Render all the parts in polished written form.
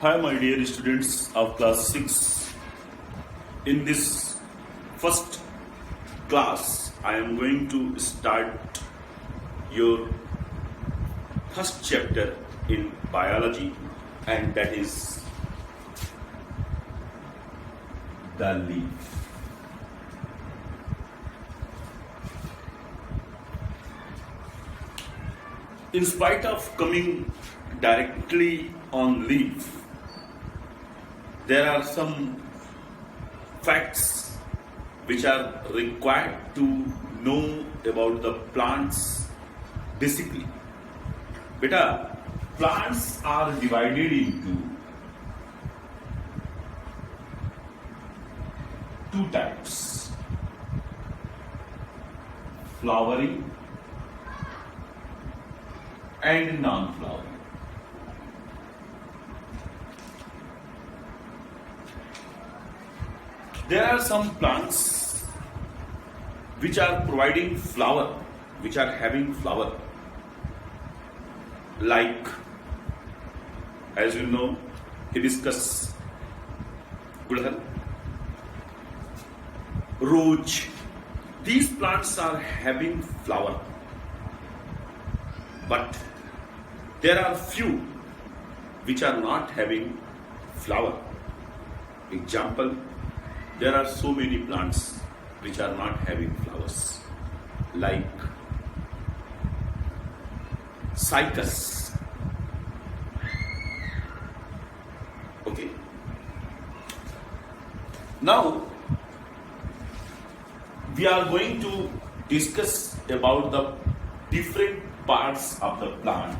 Hi, my dear students of class 6. In this first class, I am going to start your first chapter in biology, and that is the leaf. In spite of coming directly on leaf, there are some facts which are required to know about the plants basically. Beta, plants are divided into two types: flowering and non-flowering. There are some plants which are providing flower, which are having flower, like, as you know, hibiscus, gulhar, rose. These plants are having flower, but there are few which are not having flower. Example, there are so many plants which are not having flowers, like cycas. Okay. Now we are going to discuss about the different parts of the plant.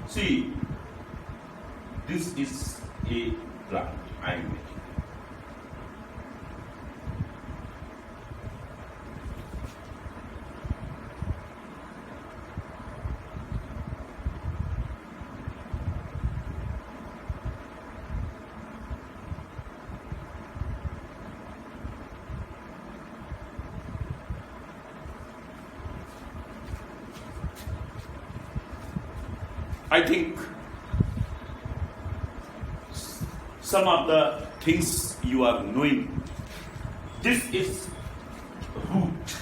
See, this is a plant I am making. I think some of the things you are knowing. This is root.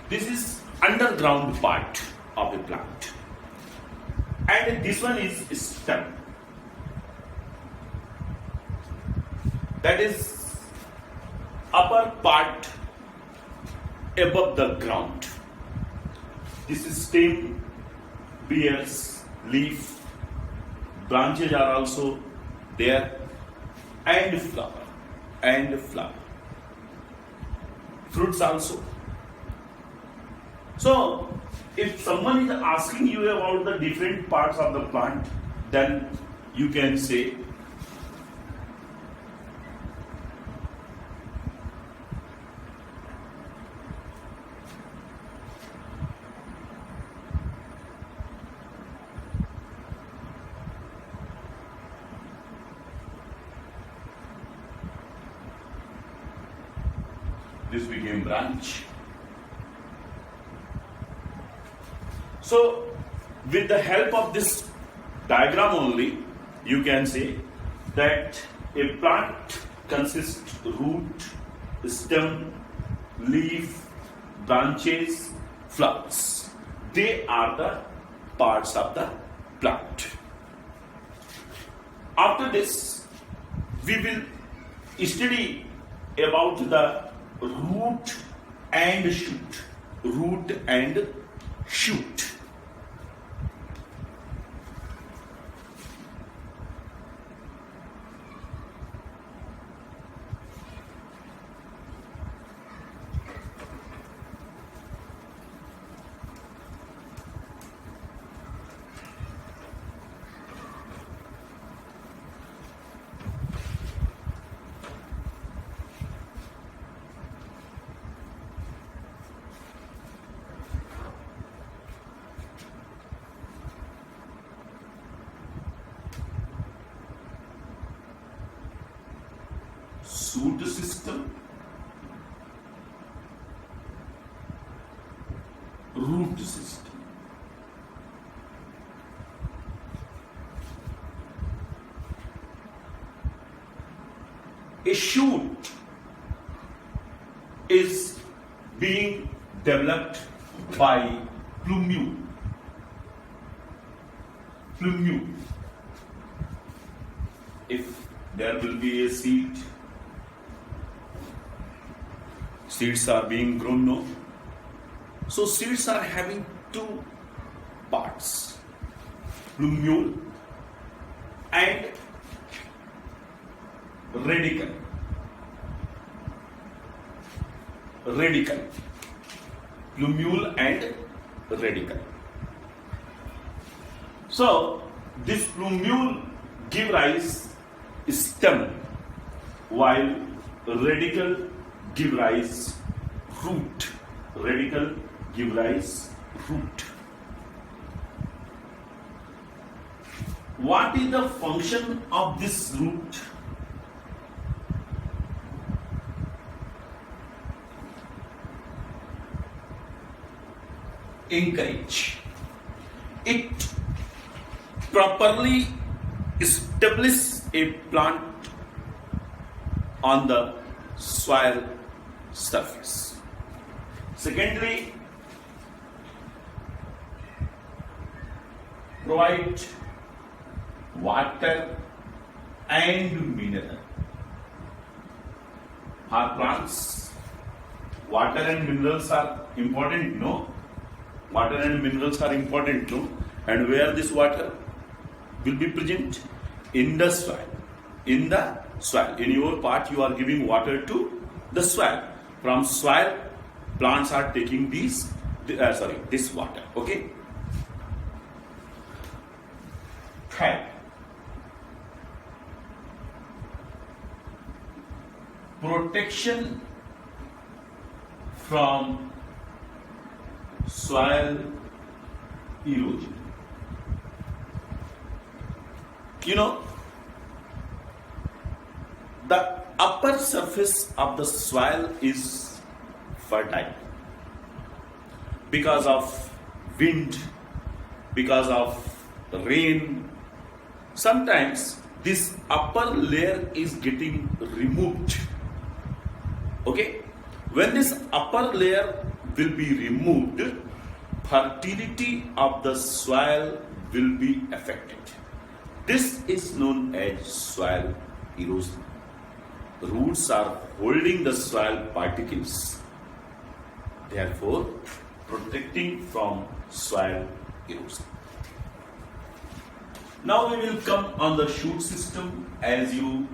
This is underground part of the plant. And this one is stem. That is upper part above the ground. This is stem, bears, leaf, branches are also there, and flower, fruits also. So, if someone is asking you about the different parts of the plant, then you can say this became branch. So, with the help of this diagram only, you can say that a plant consists root, stem, leaf, branches, flowers. They are the parts of the plant. After this, we will study about the root and shoot. Root and shoot. shoot system, root system. A shoot is being developed by plumule. Plumule. If there will be a seed, seeds are being grown now. So seeds are having two parts, plumule and radicle. Radicle. Plumule and radicle. So this plumule give rise stem, while radicle give rise root. Radicle give rise root. What is the function of this root? Encourage. It properly establish a plant on the soil surface. Secondly, provide water and mineral. For plants, water and minerals are important, no? Water and minerals are important, no? And where this water will be present? In the soil. In the soil. In your part, you are giving water to the soil. From soil, plants are taking this water. Okay? Third, protection from soil erosion. You know, the upper surface of the soil is fertile because of wind, because of rain. Sometimes this upper layer is getting removed. Okay? When this upper layer will be removed, fertility of the soil will be affected. This is known as soil erosion. Roots are holding the soil particles, therefore protecting from soil erosion. Now we will come on the shoot system. As you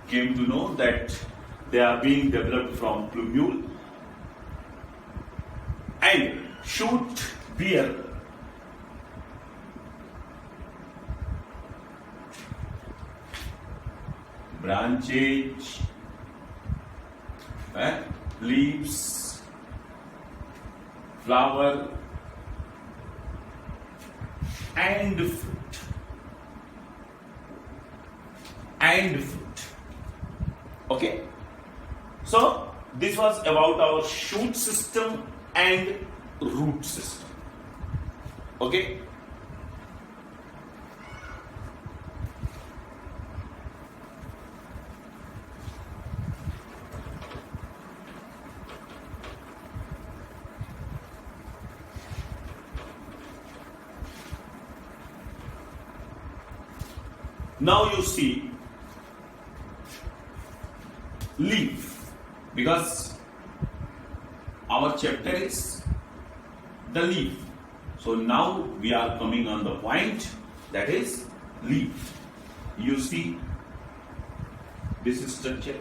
came to know that they are being developed from plumule, and shoot bear branches, leaves, flower and fruit. Okay, so this was about our shoot system and root system. Okay, now you see leaf, because our chapter is the leaf. So now we are coming on the point, that is leaf. You see this structure.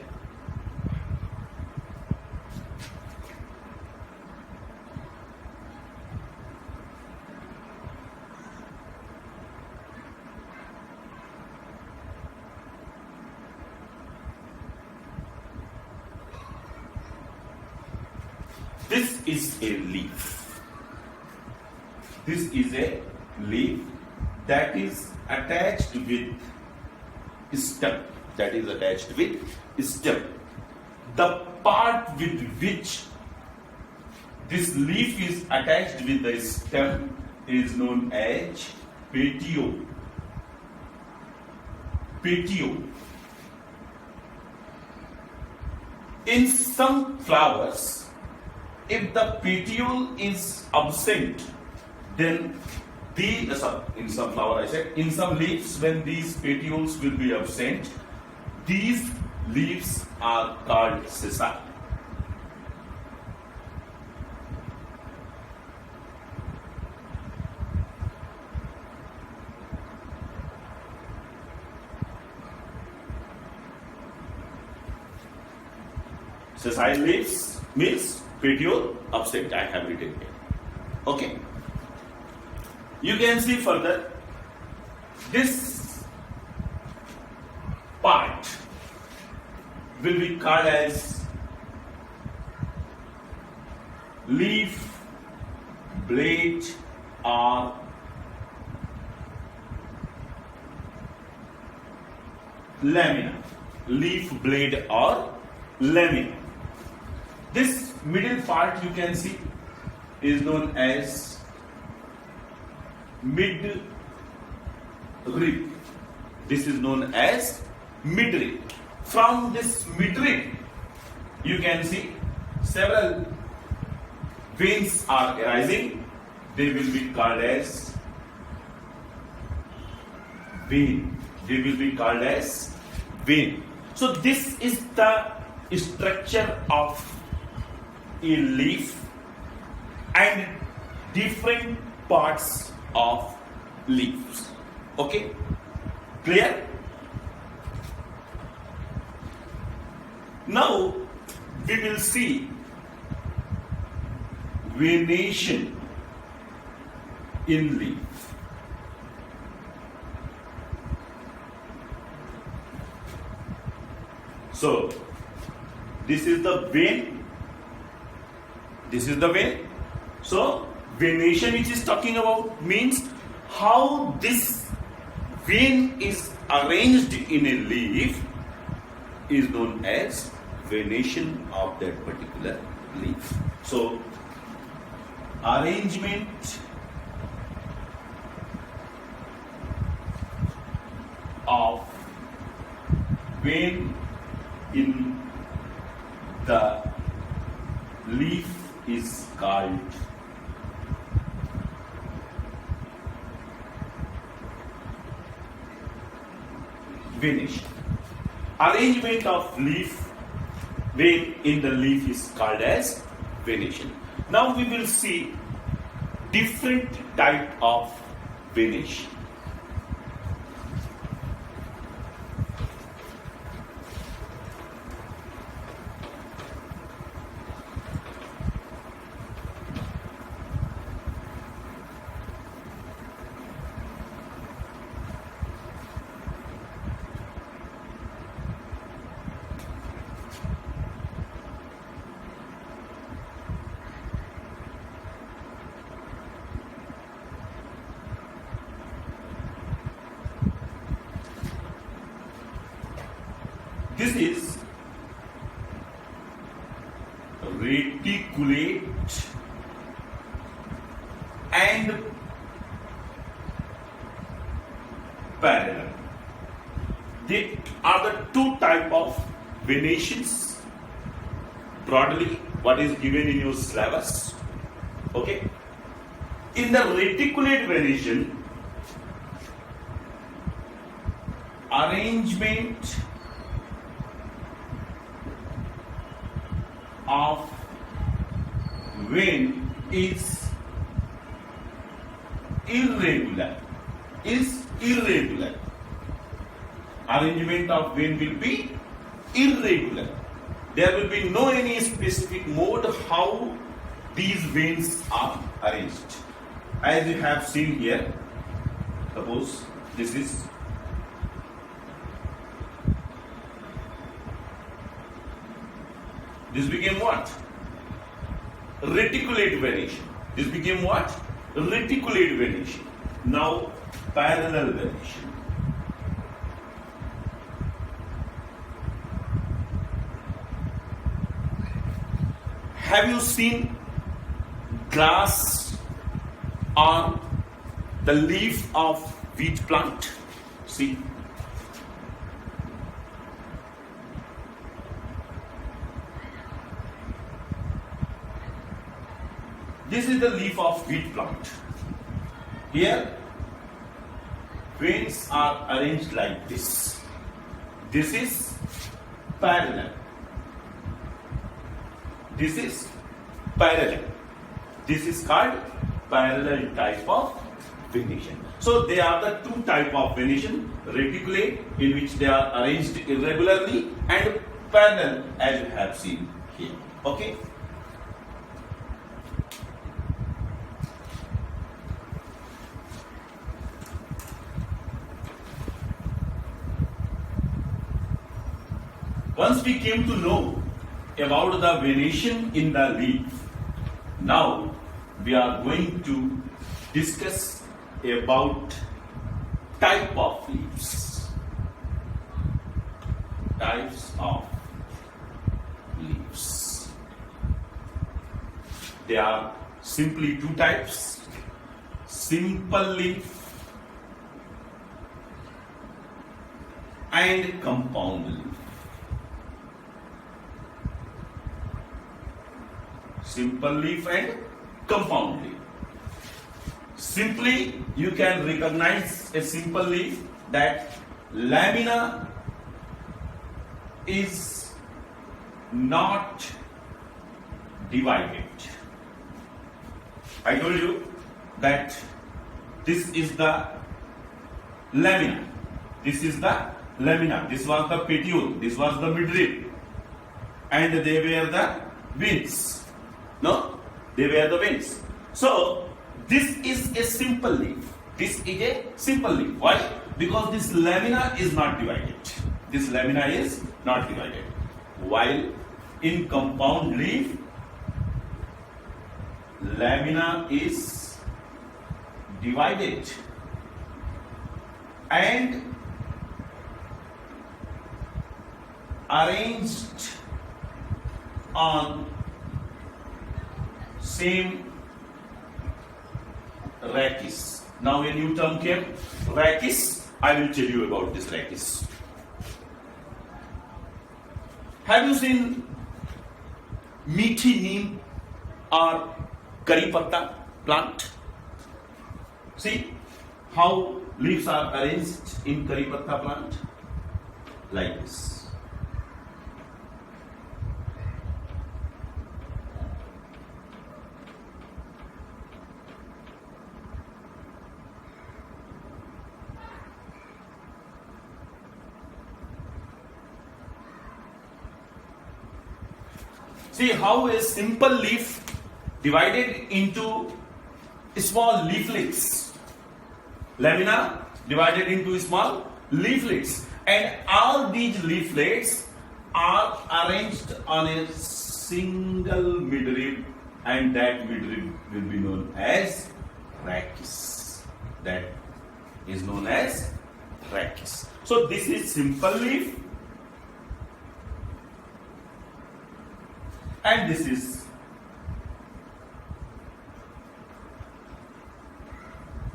This is a leaf. This is a leaf that is attached with stem. That is attached with stem. the part with which this leaf is attached with the stem is known as petiole. Petiole. In some flowers, if the petiole is absent, then in some flower I said, in some leaves, when these petioles will be absent, these leaves are called sessile. Sessile leaves means petiole absent. I have written here. Okay. You can see further, this part will be called as leaf, blade, or lamina. Leaf, blade, or lamina. This middle part you can see is known as mid rib. This is known as midrib. From this midrib, you can see several veins are arising. They will be called as vein. They will be called as vein. So this is the structure of a leaf and different parts of leaves. Okay? Clear? Now we will see venation in leaf. So this is the vein. This is the vein. So venation, which is talking about, means how this vein is arranged in a leaf, is known as venation of that particular leaf. So arrangement of vein in the leaf is called venation. Arrangement of leaf vein in the leaf is called as venation. Now we will see different type of venation. This is reticulate and parallel. They are the two type of venations. Broadly, what is given in your syllabus. Okay. In the reticulate venation, arrangement of vein is irregular. Arrangement of vein will be irregular. There will be no any specific mode how these veins are arranged. As you have seen here, suppose this became what? Reticulate venation. This became what? Reticulate venation. Now parallel venation. Have you seen grass on the leaf of wheat plant? See, this is the leaf of wheat plant. Here, veins are arranged like this. This is parallel. This is parallel. This is called parallel type of venation. So they are the two type of venation: reticulate, in which they are arranged irregularly, and parallel, as you have seen here. Okay. Once we came to know about the venation in the leaf, now we are going to discuss about type of leaves. Types of leaves. There are simply two types: simple leaf and compound leaf. Simple leaf and compound leaf. Simply, you can recognize a simple leaf that lamina is not divided. I told you that this is the lamina. This is the lamina. This was the petiole. This was the midrib. And they were the veins. No? They were the veins. So, this is a simple leaf. This is a simple leaf. Why? Because this lamina is not divided. This lamina is not divided. While in compound leaf, lamina is divided and arranged on same rachis. Now a new term came, rachis. I will tell you about this rachis. Have you seen meathi neem or curry patta plant? See how leaves are arranged in curry patta plant? Like this. See how a simple leaf divided into small leaflets. Lamina divided into small leaflets. And all these leaflets are arranged on a single midrib, and that midrib will be known as rachis. That is known as rachis. So this is simple leaf. And this is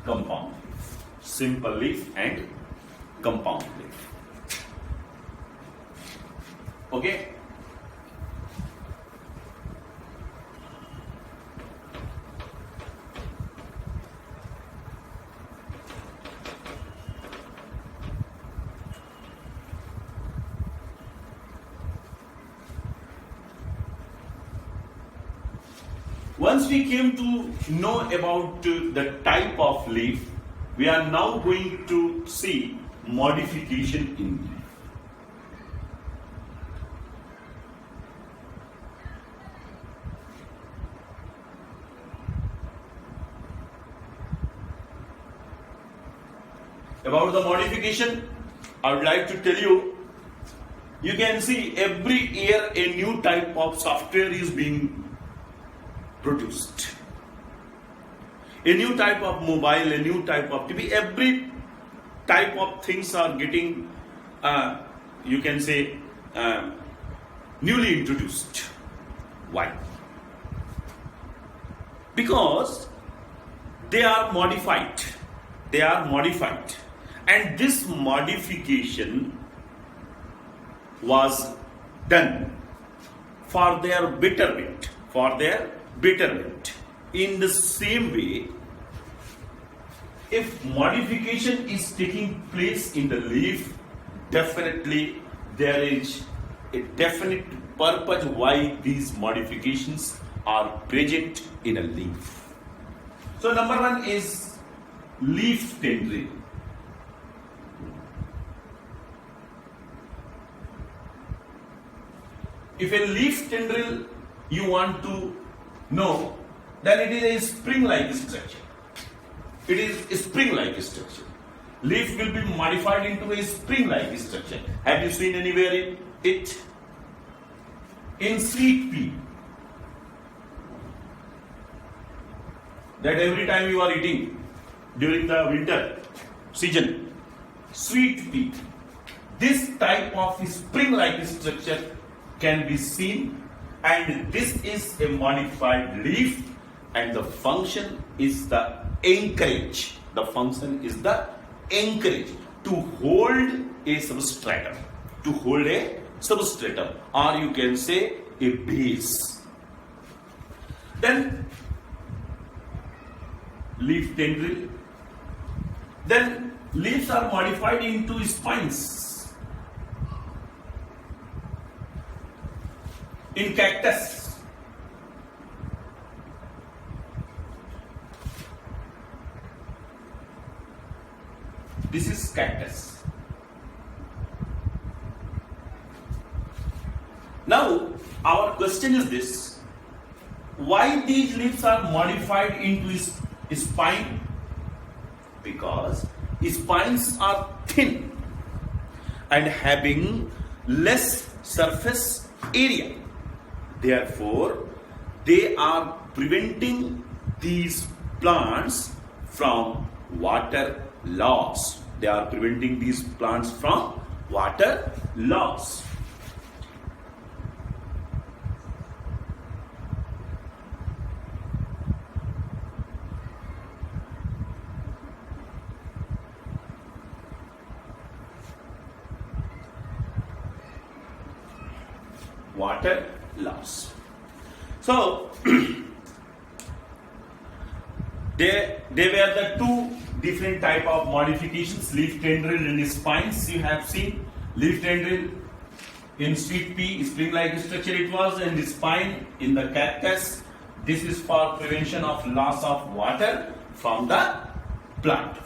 compound leaf. Simple leaf and compound leaf. Okay? Once we came to know about the type of leaf, we are now going to see modification in leaf. About the modification, I would like to tell you, you can see every year a new type of software is being produced. A new type of mobile, a new type of TV, every type of things are getting, you can say, newly introduced. Why? because they are modified. They are modified. And this modification was done for their betterment. For their betterment. In the same way, if modification is taking place in the leaf, definitely there is a definite purpose why these modifications are present in a leaf. So number one is leaf tendril. If a leaf tendril you want to know, then it is a spring-like structure. It is a spring-like structure. Leaf will be modified into a spring-like structure. Have you seen anywhere it? In sweet pea, that every time you are eating during the winter season, sweet pea, this type of spring-like structure can be seen, and this is a modified leaf, and the function is the anchorage. The function is the anchorage to hold a substratum, to hold a substratum, or you can say a base. Then leaf tendril. Then leaves are modified into spines. In cactus, this is cactus. Now, our question is this: why these leaves are modified into spine? Because spines are thin and having less surface area. Therefore, they are preventing these plants from water loss. They are preventing these plants from water loss. Water loss. So they were the two different type of modifications, leaf tendril and spines. You have seen leaf tendril in sweet pea, spring-like structure it was, and the spine in the cactus. This is for prevention of loss of water from the plant.